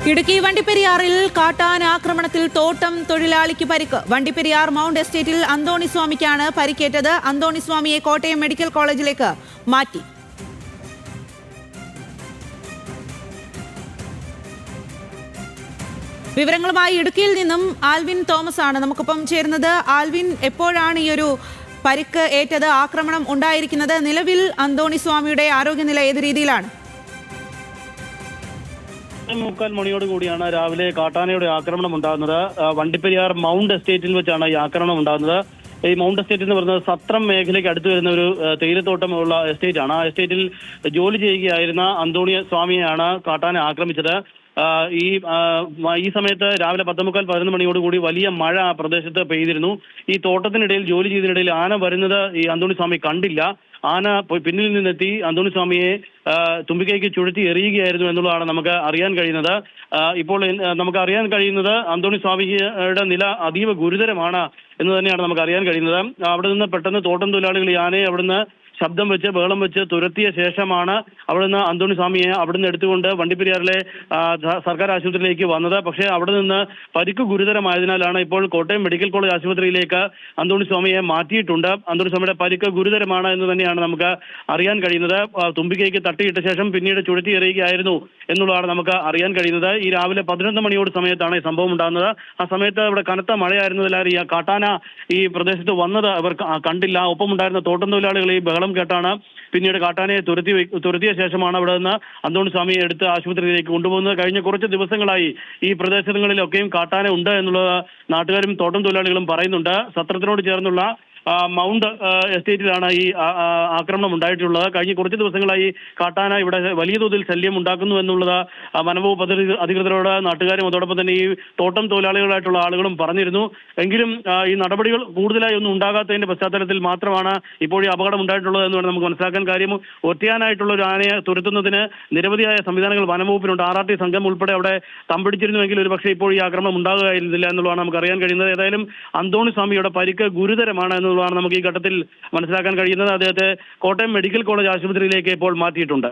ഇടുക്കി വണ്ടിപ്പെരിയാറിൽ കാട്ടാന ആക്രമണത്തിൽ തോട്ടം തൊഴിലാളിക്ക് പരിക്ക്. വണ്ടിപ്പെരിയാർ മൗണ്ട് എസ്റ്റേറ്റിൽ അന്തോണിസ്വാമിക്കാണ് പരിക്കേറ്റത്. അന്തോണിസ്വാമിയെ കോട്ടയം മെഡിക്കൽ കോളേജിലേക്ക് മാറ്റി. വിവരങ്ങളുമായി ഇടുക്കിയിൽ നിന്നും ആൽവിൻ തോമസ് ആണ് നമുക്കൊപ്പം ചേരുന്നത്. ആൽവിൻ, എപ്പോഴാണ് ഈ ഒരു പരിക്ക് ഏറ്റത്, ആക്രമണം ഉണ്ടായിരിക്കുന്നത്? നിലവിൽ അന്തോണിസ്വാമിയുടെ ആരോഗ്യനില ഏത് രീതിയിലാണ്? 3:45 മണിയോട് കൂടിയാണ് രാവിലെ കാട്ടാനയുടെ ആക്രമണം ഉണ്ടാകുന്നത്. വണ്ടിപ്പെരിയാർ മൗണ്ട് എസ്റ്റേറ്റിൽ വെച്ചാണ് ഈ ആക്രമണം ഉണ്ടാകുന്നത്. ഈ മൗണ്ട് എസ്റ്റേറ്റ് എന്ന് പറയുന്നത് സത്രം മേഖലയ്ക്ക് അടുത്ത് വരുന്ന ഒരു തേയിലത്തോട്ടമുള്ള എസ്റ്റേറ്റ് ആണ്. ആ എസ്റ്റേറ്റിൽ ജോലി ചെയ്യുകയായിരുന്ന അന്തോണി സ്വാമിയെയാണ് കാട്ടാന ആക്രമിച്ചത്. ഈ സമയത്ത് രാവിലെ 10:15-11 മണിയോട് കൂടി വലിയ മഴ ആ പ്രദേശത്ത് പെയ്തിരുന്നു. ഈ തോട്ടത്തിനിടയിൽ ജോലി ചെയ്തതിനിടയിൽ ആന വരുന്നത് ഈ അന്തോണിസ്വാമി കണ്ടില്ല. ആന പിന്നിൽ നിന്നെത്തി അന്തോണിസ്വാമിയെ തുമ്പിക്കൈക്ക് ചുഴറ്റി എറിയുകയായിരുന്നു എന്നുള്ളതാണ് നമുക്ക് അറിയാൻ കഴിയുന്നത്. ഇപ്പോൾ നമുക്ക് അറിയാൻ കഴിയുന്നത് അന്തോണിസ്വാമിയുടെ നില അതീവ ഗുരുതരമാണ് എന്ന് തന്നെയാണ് നമുക്ക് അറിയാൻ കഴിയുന്നത്. അവിടെ നിന്ന് പെട്ടെന്ന് തോട്ടം തൊഴിലാളികൾ ഈ ആനയെ അവിടുന്ന് ശബ്ദം വെച്ച് ബഹളം വെച്ച് തുരത്തിയ ശേഷമാണ് അവിടുന്ന് അന്തോണിസ്വാമിയെ അവിടുന്ന് എടുത്തുകൊണ്ട് വണ്ടിപ്പെരിയാറിലെ സർക്കാർ ആശുപത്രിയിലേക്ക് വന്നത്. പക്ഷേ അവിടെ നിന്ന് പരിക്ക് ഗുരുതരമായതിനാലാണ് ഇപ്പോൾ കോട്ടയം മെഡിക്കൽ കോളേജ് ആശുപത്രിയിലേക്ക് അന്തോണിസ്വാമിയെ മാറ്റിയിട്ടുണ്ട്. അന്തോണിസ്വാമിയുടെ പരിക്ക് ഗുരുതരമാണ് എന്ന് തന്നെയാണ് നമുക്ക് അറിയാൻ കഴിയുന്നത്. തുമ്പിക്കൈക്ക് തട്ടിയിട്ട ശേഷം പിന്നീട് ചുഴറ്റി എറിയുകയായിരുന്നു എന്നുള്ളതാണ് നമുക്ക് അറിയാൻ കഴിയുന്നത്. ഈ രാവിലെ 11 മണിയോട് സമയത്താണ് ഈ സംഭവം ഉണ്ടാകുന്നത്. ആ സമയത്ത് ഇവിടെ കനത്ത മഴയായിരുന്നതിനാൽ ഈ കാട്ടാന ഈ പ്രദേശത്ത് വന്നത് അവർ കണ്ടില്ല. ഒപ്പമുണ്ടായിരുന്ന തോട്ടം തൊഴിലാളികൾ ഈ ബഹളം കേട്ടാണ് പിന്നീട് കാട്ടാനയെ തുരത്തിയ ശേഷമാണ് അവിടെ നിന്ന് അന്തോണിസ്വാമിയെ എടുത്ത് ആശുപത്രിയിലേക്ക് കൊണ്ടുപോകുന്നത്. കഴിഞ്ഞ കുറച്ച് ദിവസങ്ങളായി ഈ പ്രദേശങ്ങളിലൊക്കെയും കാട്ടാന ഉണ്ട് എന്നുള്ളത് നാട്ടുകാരും തോട്ടം തൊഴിലാളികളും പറയുന്നുണ്ട്. സത്രത്തിനോട് ചേർന്നുള്ള മൗണ്ട് എസ്റ്റേറ്റിലാണ് ഈ ആക്രമണം ഉണ്ടായിട്ടുള്ളത്. കഴിഞ്ഞ കുറച്ച് ദിവസങ്ങളായി കാട്ടാന ഇവിടെ വലിയ തോതിൽ ശല്യം ഉണ്ടാക്കുന്നു എന്നുള്ളത് വനംവകുപ്പ് അധികൃതരോട് നാട്ടുകാരും അതോടൊപ്പം തന്നെ ഈ തോട്ടം തൊഴിലാളികളായിട്ടുള്ള ആളുകളും പറഞ്ഞിരുന്നു. എങ്കിലും ഈ നടപടികൾ കൂടുതലായി ഒന്നും ഉണ്ടാകാത്തതിന്റെ പശ്ചാത്തലത്തിൽ മാത്രമാണ് ഇപ്പോൾ ഈ അപകടം ഉണ്ടായിട്ടുള്ളത് എന്ന് വേണം നമുക്ക് മനസ്സിലാക്കാൻ. കാര്യം ഒറ്റയാനായിട്ടുള്ള ഒരു ആനയെ തുരത്തുന്നതിന് നിരവധിയായ സംവിധാനങ്ങൾ വനംവകുപ്പിനുണ്ട്. RRT സംഘം ഉൾപ്പെടെ അവിടെ തമ്പടിച്ചിരുന്നുവെങ്കിൽ ഒരു പക്ഷേ ഇപ്പോൾ ഈ ആക്രമണം ഉണ്ടാകുകയായിരുന്നില്ല എന്നുള്ളതാണ് നമുക്ക് അറിയാൻ കഴിയുന്നത്. ഏതായാലും അന്തോണിസ്വാമിയുടെ പരിക്ക് ഗുരുതരമാണ് എന്നുള്ളതാണ് നമുക്ക് ഈ ഘട്ടത്തിൽ മനസ്സിലാക്കാൻ കഴിയുന്നത്. അദ്ദേഹത്തെ കോട്ടയം മെഡിക്കൽ കോളേജ് ആശുപത്രിയിലേക്ക് ഇപ്പോൾ മാറ്റിയിട്ടുണ്ട്.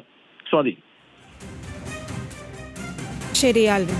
സ്വാതി. ശരി ആൽവിൻ.